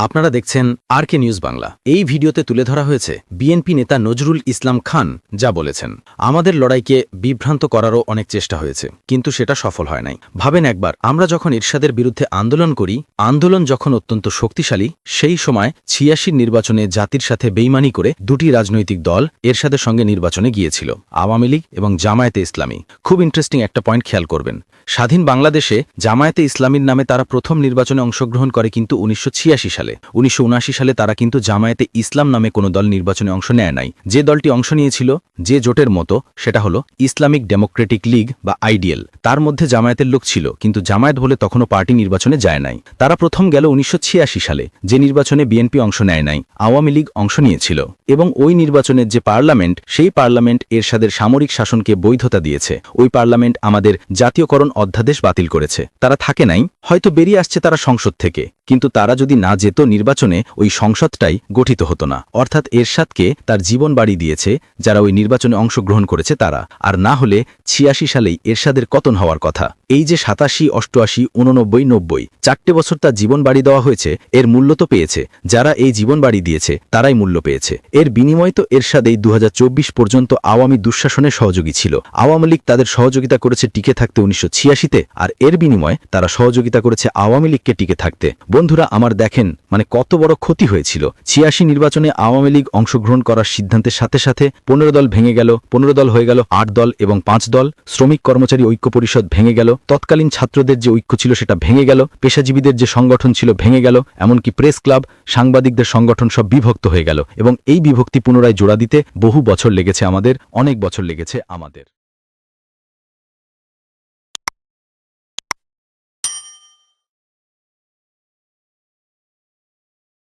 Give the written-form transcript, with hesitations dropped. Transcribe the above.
আপনারা দেখছেন আরকে নিউজ বাংলা। এই ভিডিওতে তুলে ধরা হয়েছে বিএনপি নেতা নজরুল ইসলাম খান যা বলেছেন। আমাদের লড়াইকে বিভ্রান্ত করারও অনেক চেষ্টা হয়েছে, কিন্তু সেটা সফল হয় নাই। ভাবেন একবার, আমরা যখন এরশাদের বিরুদ্ধে আন্দোলন করি, আন্দোলন যখন অত্যন্ত শক্তিশালী, সেই সময় ৮৬ নির্বাচনে জাতির সাথে বেইমানি করে দুটি রাজনৈতিক দল এরশাদের সঙ্গে নির্বাচনে গিয়েছিল, আওয়ামী লীগ এবং জামায়াতে ইসলামী। খুব ইন্টারেস্টিং একটা পয়েন্ট খেয়াল করবেন। স্বাধীন বাংলাদেশে জামায়াতে ইসলামীর নামে তারা প্রথম নির্বাচনে অংশগ্রহণ করে কিন্তু ১৯৮৬ সালে। ১৯৭৯ সালে তারা কিন্তু জামায়াতে ইসলাম নামে কোনো দল নির্বাচনে অংশ নেয় নাই। যে দলটি অংশ নিয়েছিল যে জোটের মতো, সেটা হলো ইসলামিক ডেমোক্রেটিক লীগ বা আইডিএল। তার মধ্যে জামায়াতের লোক ছিল, কিন্তু জামায়াত বলে তখনও পার্টি নির্বাচনে যায় নাই। তারা প্রথম গেল ১৯৮৬ সালে, যে নির্বাচনে বিএনপি অংশ নেয় নাই, আওয়ামী লীগ অংশ নিয়েছিল। এবং ওই নির্বাচনের যে পার্লামেন্ট, সেই পার্লামেন্ট এরশাদের সামরিক শাসনকে বৈধতা দিয়েছে। ওই পার্লামেন্ট আমাদের জাতীয়করণ অধ্যাদেশ বাতিল করেছে। তারা থাকে নাই, হয়তো বেরিয়ে আসছে তারা সংসদ থেকে, কিন্তু তারা যদি না যেত নির্বাচনে, ওই সংসদটাই গঠিত হতো না। অর্থাৎ এরশাদকে তার জীবন বাড়ি দিয়েছে যারা ওই নির্বাচনে অংশগ্রহণ করেছে তারা। আর না হলে ৮৬ সালেই এরশাদের পতন হওয়ার কথা। এই যে ৮৭, ৮৮, ৮৯, ৯০, ৪টে বছর তার জীবন বাড়ি দেওয়া হয়েছে, এর মূল্য তো পেয়েছে। যারা এই জীবন বাড়ি দিয়েছে তারাই মূল্য পেয়েছে। এর বিনিময় তো এরশাদ এই ২০২৪ পর্যন্ত আওয়ামী দুঃশাসনের সহযোগী ছিল। আওয়ামী লীগ তাদের সহযোগিতা করেছে টিকে থাকতে ১৯৮৬-তে, আর এর বিনিময়ে তারা সহযোগিতা করেছে আওয়ামী লীগকে টিকে থাকতে। বন্ধুরা আমার, দেখেন কত বড় ক্ষতি হয়েছিল। ৮৬ নির্বাচনে আওয়ামী লীগ অংশগ্রহণ করার সিদ্ধান্তের সাথে সাথে ১৫ দল ভেঙে গেল, ১৫ দল হয়ে গেল ৮ দল এবং ৫ দল। শ্রমিক কর্মচারী ঐক্য পরিষদ ভেঙে গেল, তৎকালীন ছাত্রদের যে ঐক্য ছিল সেটা ভেঙে গেল, পেশাজীবীদের যে সংগঠন ছিল ভেঙে গেল, এমনকি প্রেস ক্লাব, সাংবাদিকদের সংগঠন সব বিভক্ত হয়ে গেল। এবং এই বিভক্তি পুনরায় জোড়া দিতে বহু বছর লেগেছে আমাদের, অনেক বছর লেগেছে আমাদের।